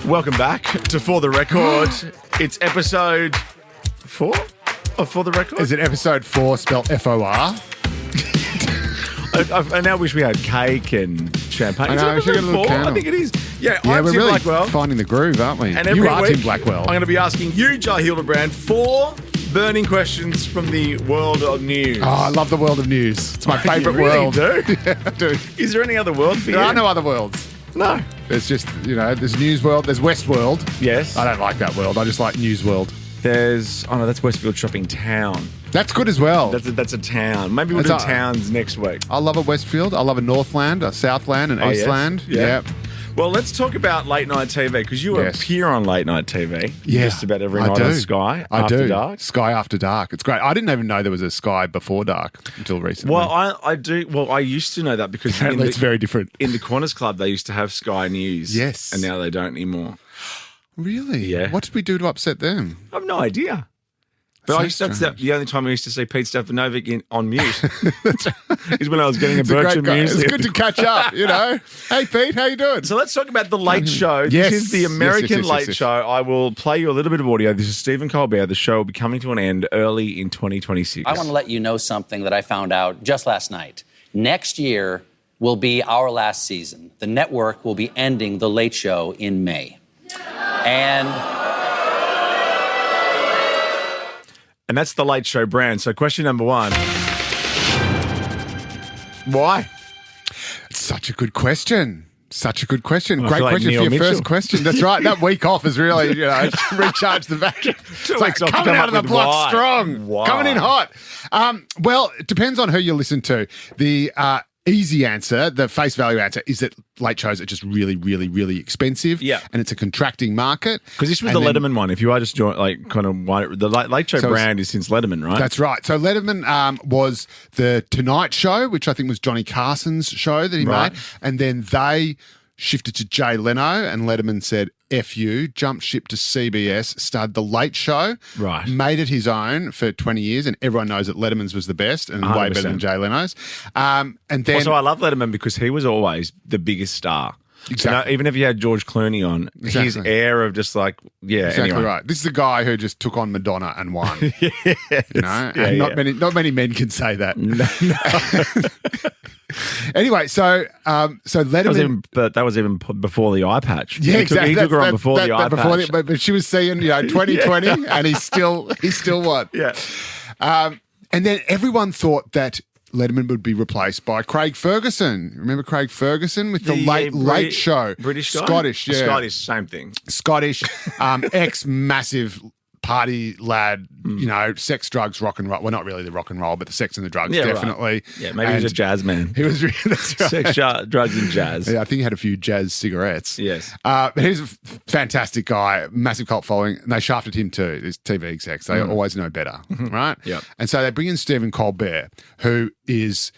Welcome back to For the Record. It's episode 4 of For the Record. Is it episode 4 spelled F-O-R? I now wish we had cake and champagne. I know, Is it episode 4? I think it is. Yeah, I'm we're Tim really Blackwell. finding the groove, aren't we? And you every are week, Tim Blackwell. I'm going to be asking you, Jai Hildebrand, 4 burning questions from the world of news. Oh, I love the world of news. It's my favourite You really world. do? Yeah, I do. Is there any other world for you? There are no other worlds. No. There's just, there's News World, there's West World. Yes. I don't like that world. I just like News World. There's, that's Westfield Shopping Town. That's good as well. That's a town. Maybe we'll do towns next week. I love a Westfield. I love a Northland, a Southland, an Eastland. Yes. Yeah. Well, let's talk about late night TV because you appear on late night TV just about every night on Sky After Dark. Sky After Dark. It's great. I didn't even know there was a Sky Before Dark until recently. Well, I do. Well, I used to know that because apparently it's very different. In the Qantas Club, they used to have Sky News. Yes. And now they don't anymore. Really? Yeah. What did we do to upset them? I have no idea. But that's the only time I used to see Pete Stefanovic on mute. Is when I was getting a Berkshire Muesli. It's good to catch up, Hey, Pete, how you doing? So let's talk about The Late Show. Yes. This is the American Yes. Late Show. I will play you a little bit of audio. This is Stephen Colbert. The show will be coming to an end early in 2026. I want to let you know something that I found out just last night. Next year will be our last season. The network will be ending The Late Show in May. And that's the Late Show brand. So question number 1. Why? It's such a good question. Such a good question. I Great feel like question Neil for your Mitchell. first question. That's right. That week off has really, recharged the battery. 2 It's weeks off to coming come out up of the with block why. strong. Why? Coming in hot. Well, it depends on who you listen to. The easy answer, the face value answer, is that late shows are just really, really, really expensive. Yeah. And it's a contracting market. Because this was the Letterman one. If you are just the Late Show brand is since Letterman, right? That's right. So Letterman was the Tonight Show, which I think was Johnny Carson's show that he made. And then they shifted to Jay Leno and Letterman said, F you, jumped ship to CBS, started The Late Show, made it his own for 20 years, and everyone knows that Letterman's was the best and 100%. Way better than Jay Leno's. And then also, I love Letterman because he was always the biggest star. Exactly. Even if you had George Clooney on, his air of just like, exactly anyway. right. This is the guy who just took on Madonna and won. Not many men can say that. No. Anyway, so Letterman, that was even before the eye patch. Yeah, exactly. He took her on before the eye patch. But she was seeing 2020, and he still won. Yeah. And then everyone thought that Letterman would be replaced by Craig Ferguson. Remember Craig Ferguson with the Late Show? British guy? Scottish, yeah. Scottish, same thing. Scottish, ex-massive party lad, sex, drugs, rock and roll. Well, not really the rock and roll, but the sex and the drugs, definitely. Right. Yeah, maybe he was a jazz man. He was really, that's right. Sex, drugs and jazz. Yeah, I think he had a few jazz cigarettes. Yes. But he's a fantastic guy, massive cult following, and they shafted him too, these TV execs. They always know better, right? Yep. And so they bring in Stephen Colbert, who's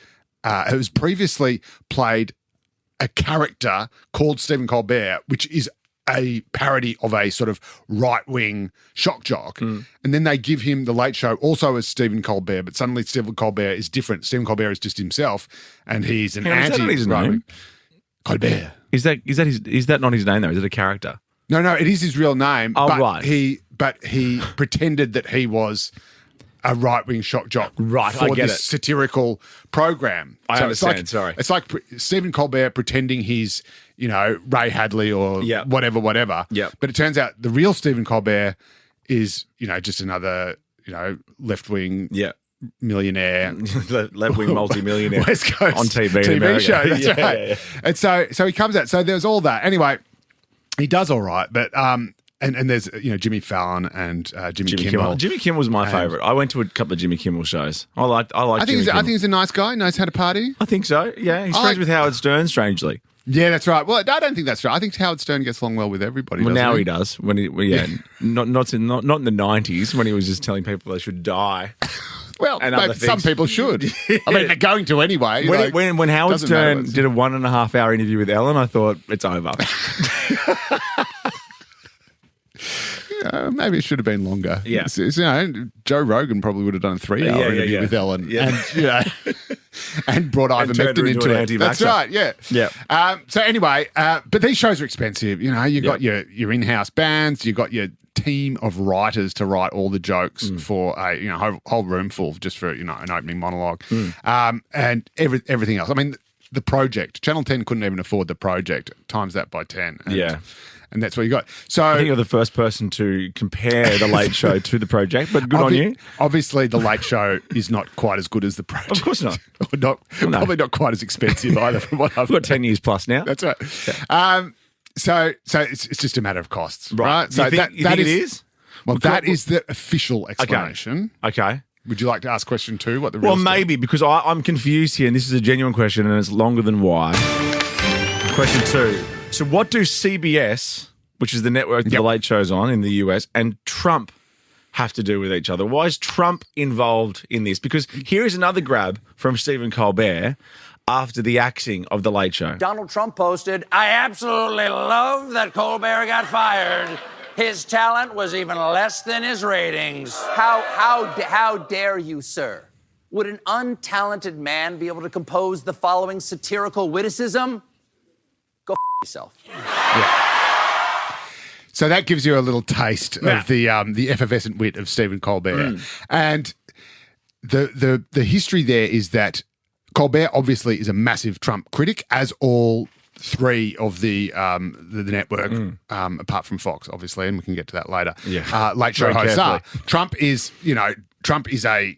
previously played a character called Stephen Colbert, which is a parody of a sort of right-wing shock jock. And then they give him The Late Show also as Stephen Colbert, but suddenly Stephen Colbert is different. Stephen Colbert is just himself, and he's an anti-right-wing. Colbert. Is that not his name though? Is it a character? No, it is his real name. Oh, but right. He pretended that he was a right-wing shock jock Right, I for get this it. satirical program. I understand, sorry. It's like Stephen Colbert pretending he's, Ray Hadley or whatever. Yeah. But it turns out the real Stephen Colbert is, just another, left-wing millionaire. Left-wing multi-millionaire. West Coast on TV in America. show. That's right. Yeah. And so he comes out. So there's all that. Anyway, he does all right, but and there's Jimmy Fallon and Jimmy Kimmel. Jimmy Kimmel was my favorite. I went to a couple of Jimmy Kimmel shows. I like I Jimmy Kimmel. think he's a nice guy. Knows how to party. I think so. Yeah, he's friends with Howard Stern. Strangely. Yeah, that's right. Well, I don't think that's right. I think Howard Stern gets along well with everybody. Well, now he he does. When not in the 90s when he was just telling people they should die. Well, and other some things. people should. I mean, they're going to anyway. When Howard doesn't matter Stern did a 1.5 hour interview with Ellen, I thought it's over. Maybe it should have been longer. Yeah. Joe Rogan probably would have done a 3-hour interview with Ellen. Yeah. And, and brought ivermectin into it. That's right, yeah. So anyway, but these shows are expensive. You know, you got your in-house bands, you got your team of writers to write all the jokes for a whole room full just for an opening monologue, and everything else. I mean, the project. Channel 10 couldn't even afford the project. Times that by 10. And that's what you got. So I think you're the first person to compare The Late Show to the project, but good on you. Obviously, The Late Show is not quite as good as the project. Of course not. Probably not quite as expensive either. From what I've got 10 years plus now. That's right. Yeah. So it's just a matter of costs, right? So you think it is? Well, that is the official explanation. Okay. Would you like to ask question 2? What the real story? Maybe, because I'm confused here, and this is a genuine question, and it's longer than why. Question 2. So what do CBS, which is the network that The Late Show's on in the US, and Trump have to do with each other? Why is Trump involved in this? Because here is another grab from Stephen Colbert after the axing of The Late Show. Donald Trump posted, "I absolutely love that Colbert got fired. His talent was even less than his ratings." How dare you, sir? Would an untalented man be able to compose the following satirical witticism? Go yourself. Yeah. So that gives you a little taste of the effervescent wit of Stephen Colbert. And the history there is that Colbert obviously is a massive Trump critic, as all 3 of the network, apart from Fox, obviously, and we can get to that later. Late Show hosts are. Trump is a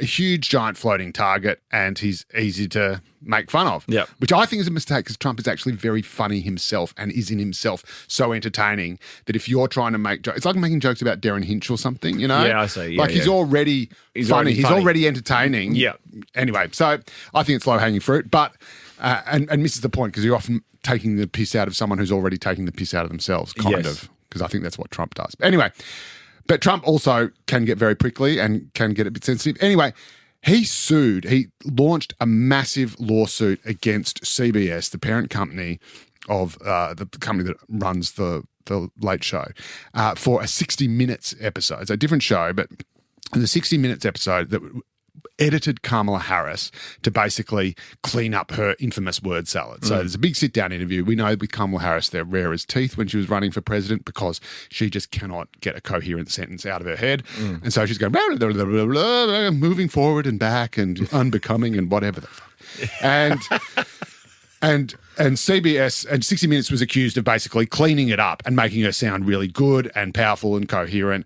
huge, giant floating target, and he's easy to make fun of. Which I think is a mistake, because Trump is actually very funny himself and is in himself so entertaining that if you're trying to make jokes, it's like making jokes about Darren Hinch or something, you know? Yeah, I see. He's already funny. He's already entertaining. Yeah. Anyway, so I think it's low-hanging fruit, but and misses the point, because you're often taking the piss out of someone who's already taking the piss out of themselves, kind of, because I think that's what Trump does. But anyway, but Trump also can get very prickly and can get a bit sensitive. Anyway, he launched a massive lawsuit against CBS, the parent company of the company that runs the Late Show, for a 60 Minutes episode. It's a different show, but the 60 Minutes episode that edited Kamala Harris to basically clean up her infamous word salad. So there's a big sit-down interview. We know with Kamala Harris, they're rare as teeth when she was running for president, because she just cannot get a coherent sentence out of her head. And so she's going, blah, blah, blah, blah, blah, moving forward and back and unbecoming and whatever the fuck. And CBS and 60 Minutes was accused of basically cleaning it up and making her sound really good and powerful and coherent,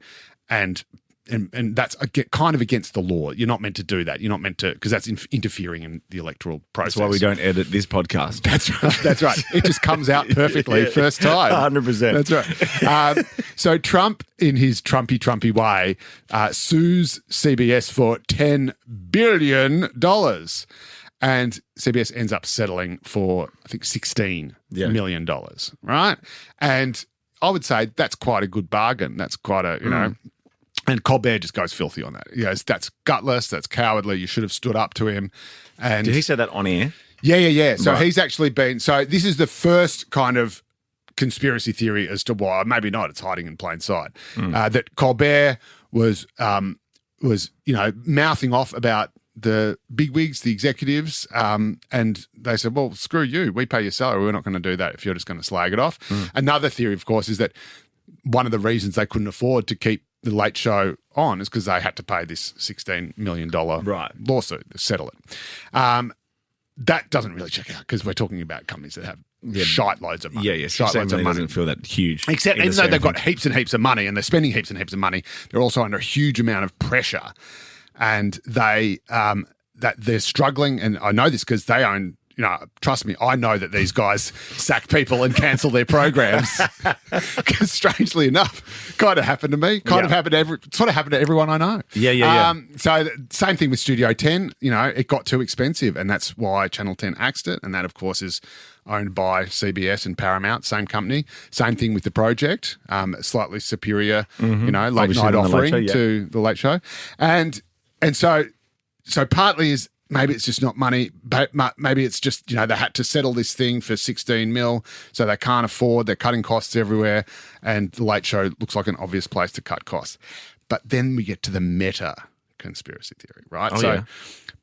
and that's kind of against the law. You're not meant to do that. You're not meant to, because that's interfering in the electoral process. That's why we don't edit this podcast. That's right. It just comes out perfectly first time. 100%. That's right. So Trump, in his Trumpy way, sues CBS for $10 billion. And CBS ends up settling for, I think, $16 million, right? And I would say that's quite a good bargain. That's quite a, and Colbert just goes filthy on that. He goes, that's gutless, that's cowardly, you should have stood up to him. And did he say that on air? Yeah. So he's actually been, so this is the first kind of conspiracy theory as to why, maybe not, it's hiding in plain sight, that Colbert was mouthing off about the bigwigs, the executives, and they said, well, screw you, we pay your salary, we're not going to do that if you're just going to slag it off. Another theory, of course, is that one of the reasons they couldn't afford to keep the Late Show on is because they had to pay this $16 million lawsuit to settle it. That doesn't really check out, because we're talking about companies that have shite loads of money. Yeah. Shite loads of money doesn't feel that huge. Except even though they've got heaps and heaps of money and they're spending heaps and heaps of money, they're also under a huge amount of pressure, and they're struggling. And I know this because they own. Trust me, I know that these guys sack people and cancel their programs. Because strangely enough, kind of happened to me. Sort of happened to everyone I know. Yeah. So same thing with Studio 10. It got too expensive, and that's why Channel 10 axed it. And that, of course, is owned by CBS and Paramount, same company. Same thing with The Project, slightly superior, late night offering to The Late Show, and so partly is. Maybe it's just not money, but maybe it's just, they had to settle this thing for 16 mil, so they can't afford, they're cutting costs everywhere, and The Late Show looks like an obvious place to cut costs. But then we get to the meta conspiracy theory, right? Oh, so yeah.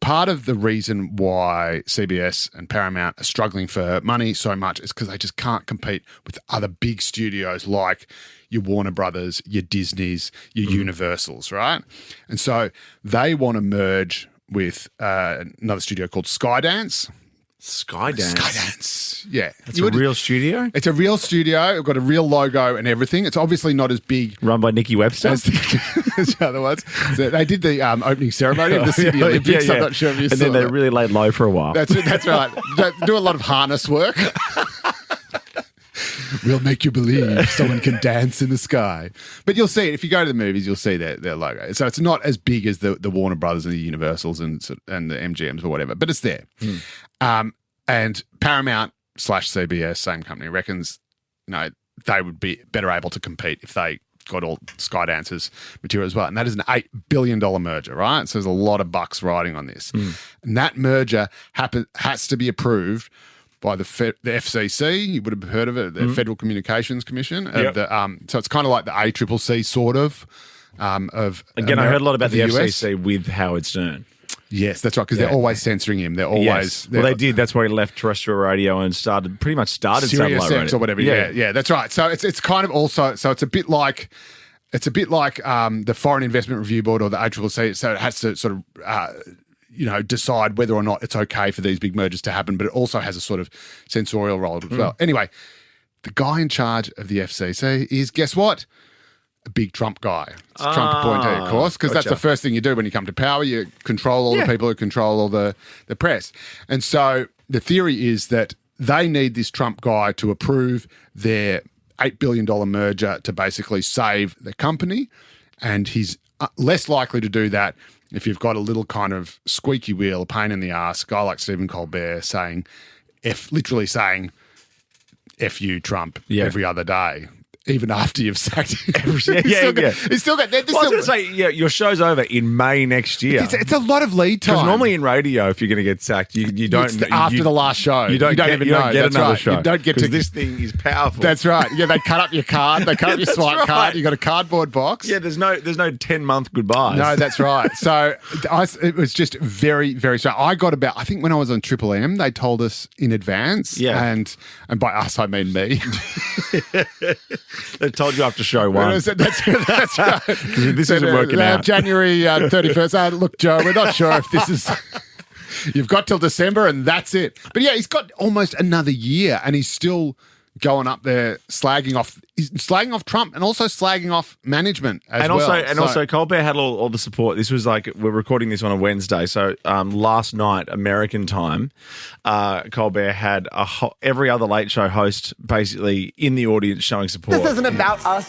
part of the reason why CBS and Paramount are struggling for money so much is because they just can't compete with other big studios like your Warner Brothers, your Disneys, your Universals, right? And so they want to merge with another studio called Skydance. Skydance. Yeah. It's a real studio? It's a real studio. It's got a real logo and everything. It's obviously not as big Run by Nikki Webster? as the other ones. So they did the opening ceremony of the Sydney Olympics. I'm not sure if you saw And then they that. really laid low for a while. That's right. Do a lot of harness work. We'll make you believe someone can dance in the sky. But you'll see it. If you go to the movies, you'll see their logo. So it's not as big as the Warner Brothers and the Universals and the MGMs or whatever, but it's there. And Paramount / CBS, same company, reckons they would be better able to compete if they got all Skydance's material as well. And that is an $8 billion merger, right? So there's a lot of bucks riding on this. And that merger has to be approved by the FCC. You would have heard of it, the Federal Communications Commission. So it's kind of like the ACCC sort of. Again, I heard a lot about the US. FCC with Howard Stern. Yes, that's right, because they're always censoring him. They're always... Yes. Well, they did. That's why he left terrestrial radio and pretty much started Sirius satellite X radio. or whatever. Yeah, that's right. So it's kind of also... So it's a bit like... the Foreign Investment Review Board or the ACCC. So it has to sort of... decide whether or not it's okay for these big mergers to happen, but it also has a sort of censorial role as well. Anyway, the guy in charge of the FCC is, guess what? A big Trump guy. It's a Trump appointee, of course, because that's the first thing you do when you come to power. You control all the people who control all the press. And so the theory is that they need this Trump guy to approve their $8 billion merger to basically save the company, and he's less likely to do that if you've got a little kind of squeaky wheel, a pain in the ass, guy like Stephen Colbert literally saying, F you, Trump, every other day, even after you've sacked him. He's still got... I was going to say, your show's over in May next year. It's a lot of lead time. Because normally in radio, if you're going to get sacked, you don't... After the last show. You don't even know. Get That's another right. show. You don't get to... This thing is powerful. That's right. Yeah, they cut up your card. They cut up your swipe card. You got a cardboard box. Yeah, there's no 10-month goodbyes. No, that's right. So it was just very, very strange. I got about... I think when I was on Triple M, they told us in advance. Yeah. And by us, I mean me. They told you after show one. That's right. This isn't working out. January 31st. Look, Joe, we're not sure if this is... You've got till December and that's it. But yeah, he's got almost another year and he's still going up there slagging off Trump and also slagging off management as well. Also Colbert had all the support. This was like, we're recording this on a Wednesday. So last night, American time, Colbert had every other late show host basically in the audience showing support. This isn't about us.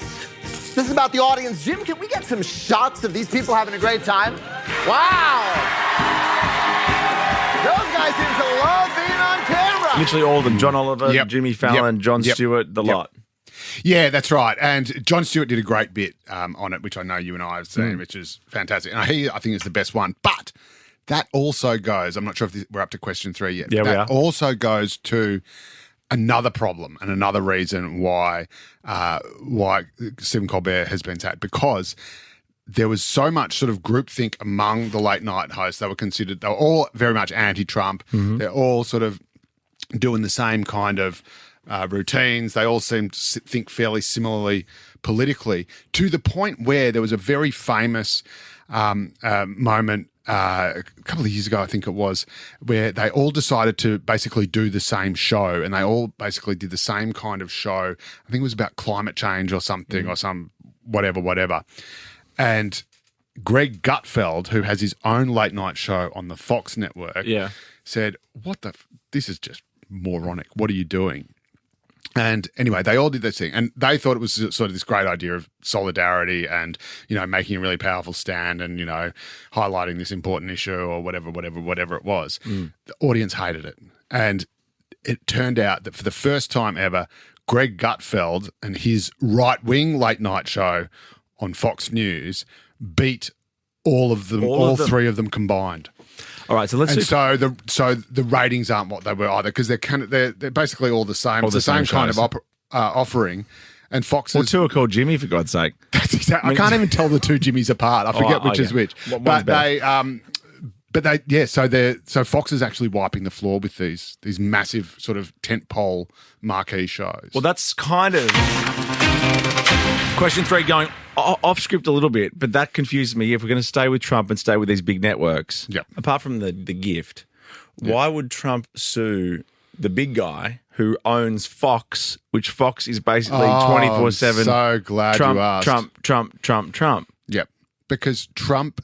This is about the audience. Jim, can we get some shots of these people having a great time? Wow. Those guys seem to love being on camera. Literally all of them. John Oliver, Jimmy Fallon, Jon Stewart, the lot. Yeah, that's right. And Jon Stewart did a great bit on it, which I know you and I have seen, which is fantastic. And I think it's the best one. But that also goes, I'm not sure if we're up to question 3 yet. Yeah, that we are. Also goes to another problem and another reason why Stephen Colbert has been sacked, because there was so much sort of groupthink among the late night hosts. They were all very much anti-Trump. They're all sort of doing the same kind of routines. They all seem to think fairly similarly politically, to the point where there was a very famous moment a couple of years ago, I think it was, where they all decided to basically do the same show, and they all basically did the same kind of show. I think it was about climate change or something, or some whatever. And Greg Gutfeld, who has his own late night show on the Fox network, said, this is just moronic. What are you doing? And anyway, they all did this thing, and they thought it was sort of this great idea of solidarity and, making a really powerful stand and, highlighting this important issue or whatever it was. The audience hated it. And it turned out that for the first time ever, Greg Gutfeld and his right-wing late night show on Fox News beat all of them, all three of them combined. All right, so so the ratings aren't what they were either, because they're basically all the same. It's the same kind of offering, And Fox Well, is. two are called Jimmy, for God's sake. That's exactly. I can't even tell the two Jimmys apart. I forget which is which. One's But better. so Fox is actually wiping the floor with these massive sort of tentpole marquee shows. Well, that's kind of question 3 going off script a little bit, but that confuses me. If we're going to stay with Trump and stay with these big networks, Yep. apart from the gift, why would Trump sue the big guy who owns Fox, which Fox is basically 24/7? I'm so glad Trump, you asked. Trump. Yep. Because Trump,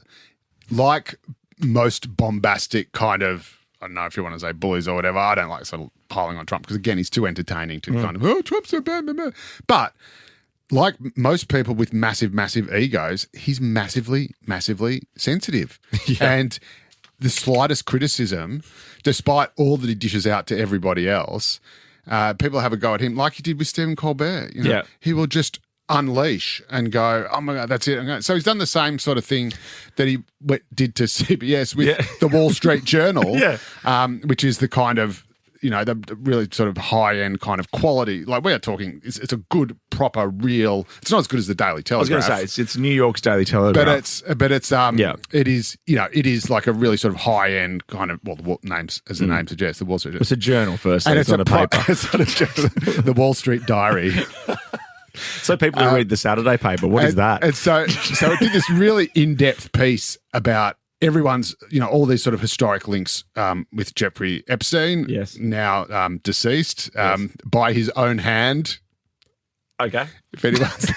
like most bombastic kind of, I don't know if you want to say bullies or whatever, I don't like sort of piling on Trump because, again, he's too entertaining to kind of, oh, Trump's so bad, blah, blah. But like most people with massive, massive egos, he's massively, massively sensitive. And the slightest criticism, despite all that he dishes out to everybody else, people have a go at him like he did with Stephen Colbert. You know? Yeah. He will just unleash and go, oh my God, that's it. So he's done the same sort of thing that he did to CBS with the Wall Street Journal, which is the kind of, the really sort of high-end kind of quality. Like we're talking, it's a good, proper, real. It's not as good as the Daily Telegraph. I was going to say it's New York's Daily Telegraph, it is like a really sort of high-end kind of the names, as the name suggests, the Wall Street Journal. It's a journal first, and it's not a paper. It's not a journal, the Wall Street Diary. So people who read the Saturday paper, what is that? And so it did this really in-depth piece about everyone's, all these sort of historic links with Jeffrey Epstein, now deceased, by his own hand. Okay. If anyone's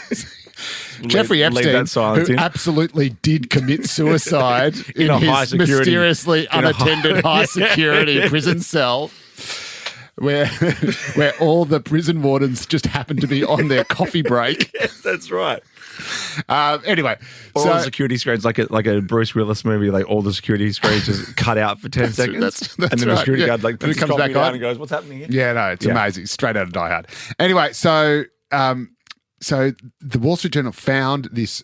Jeffrey Epstein, who absolutely did commit suicide in his mysteriously unattended high security prison cell. Where all the prison wardens just happen to be on their coffee break. Yes, that's right. Anyway, all the security screens, like a Bruce Willis movie, like all the security screens just cut out for 10 seconds. That's and then the security guard puts his comes back down on and goes, "What's happening here?" Yeah, no, it's amazing. Straight out of Die Hard. Anyway, so the Wall Street Journal found this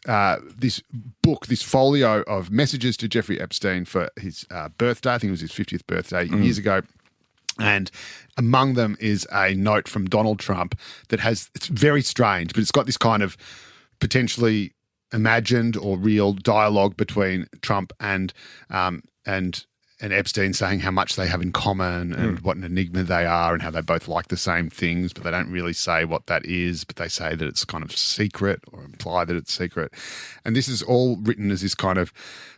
book, this folio of messages to Jeffrey Epstein for his birthday. I think it was his 50th birthday years ago. And among them is a note from Donald Trump that it's very strange, but it's got this kind of potentially imagined or real dialogue between Trump and Epstein, saying how much they have in common and what an enigma they are and how they both like the same things, but they don't really say what that is, but they say that it's kind of secret or imply that it's secret. And this is all written as this kind of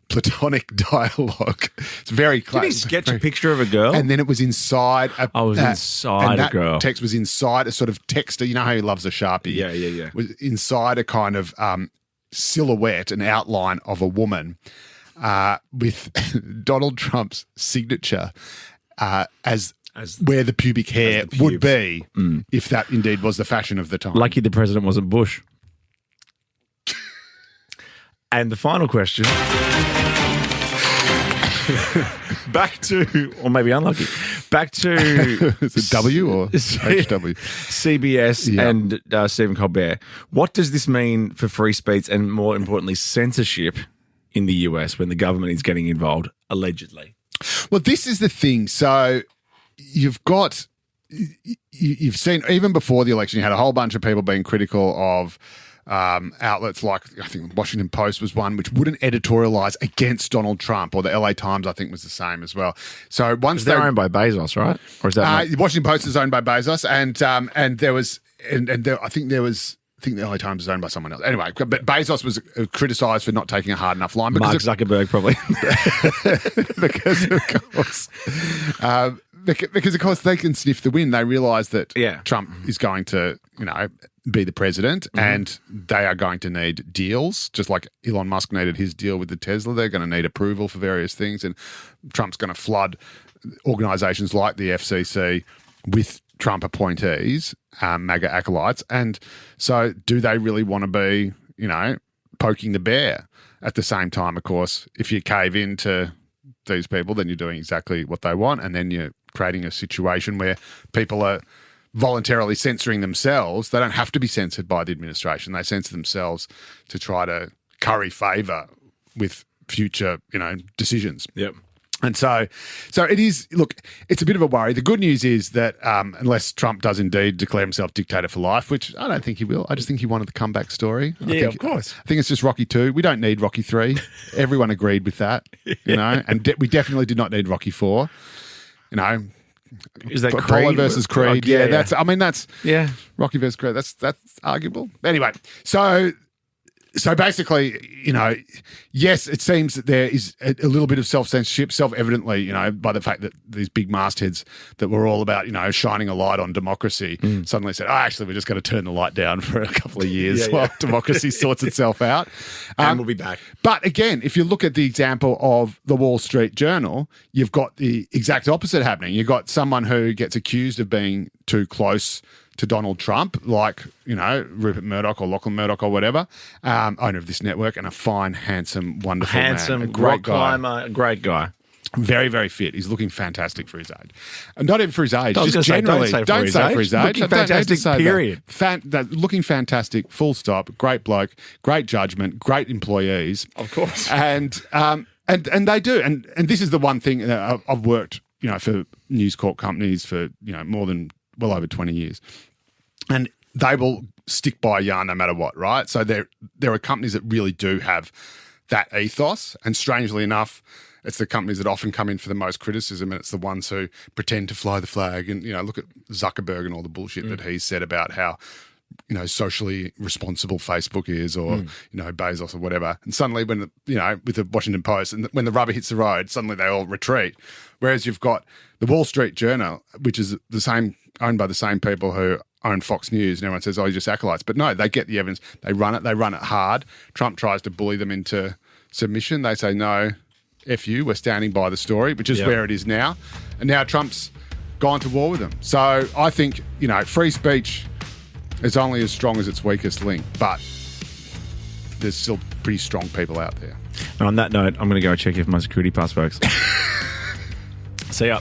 platonic dialogue. It's very close. Did he sketch a picture of a girl? And then it was inside inside a girl. Text was inside a sort of texter. You know how he loves a Sharpie? Yeah. Was inside a kind of silhouette, an outline of a woman with Donald Trump's signature as where the pubic hair would be if that indeed was the fashion of the time. Lucky the president wasn't Bush. And the final question, back to, or maybe unlucky, back to is it W or HW? CBS and Stephen Colbert. What does this mean for free speech and, more importantly, censorship in the US when the government is getting involved, allegedly? Well, this is the thing. So you've seen, even before the election, you had a whole bunch of people being critical of outlets like, I think the Washington Post was one, which wouldn't editorialize against Donald Trump, or the LA Times, I think, was the same as well. So once they're owned by Bezos, right? Or is that the Washington Post is owned by Bezos, and there was, I think the LA Times is owned by someone else. Anyway, but Bezos was criticised for not taking a hard enough line. Mark Zuckerberg, probably. Because of course they can sniff the wind. They realise that Trump is going to, be the president, and they are going to need deals, just like Elon Musk needed his deal with the Tesla. They're going to need approval for various things, and Trump's going to flood organisations like the FCC with Trump appointees, MAGA acolytes. And so do they really want to be, poking the bear? At the same time, of course, if you cave into these people, then you're doing exactly what they want, and then you're creating a situation where people are voluntarily censoring themselves. They don't have to be censored by the administration. They censor themselves to try to curry favour with future, decisions. Yep. And so it is, look, it's a bit of a worry. The good news is that unless Trump does indeed declare himself dictator for life, which I don't think he will, I just think he wanted the comeback story. Of course. I think it's just Rocky 2. We don't need Rocky 3. Everyone agreed with that, and we definitely did not need Rocky 4. Is that Apollo Creed versus Creed? Yeah, that's Rocky versus Creed. That's arguable. Anyway, so basically, yes, it seems that there is a little bit of self-censorship, self-evidently, by the fact that these big mastheads that were all about, shining a light on democracy suddenly said, actually, we're just going to turn the light down for a couple of years while democracy sorts itself out. And we'll be back. But again, if you look at the example of the Wall Street Journal, you've got the exact opposite happening. You've got someone who gets accused of being too close to Donald Trump, like, Rupert Murdoch or Lachlan Murdoch or whatever, owner of this network, and a fine, handsome, wonderful man. A great climber, great guy. Very, very fit. He's looking fantastic for his age. Not even for his age, just generally. Don't say for his age. Looking fantastic, period. Looking fantastic, full stop. Great bloke, great judgment, great employees. Of course. And they do. And this is the one thing that I've worked, for News Corp companies for, more than well over 20 years. And they will stick by a yarn no matter what, right? So there are companies that really do have that ethos. And strangely enough, it's the companies that often come in for the most criticism, and it's the ones who pretend to fly the flag. And, look at Zuckerberg and all the bullshit that he's said about how, socially responsible Facebook is, or, Bezos or whatever. And suddenly when, with the Washington Post, and when the rubber hits the road, suddenly they all retreat. Whereas you've got the Wall Street Journal, which is owned by the same people who own Fox News, and everyone says, you're just acolytes. But no, they get the evidence. They run it hard. Trump tries to bully them into submission. They say, no, F you, we're standing by the story, which is where it is now. And now Trump's gone to war with them. So I think, free speech is only as strong as its weakest link, but there's still pretty strong people out there. And on that note, I'm going to go check if my security pass works. See ya.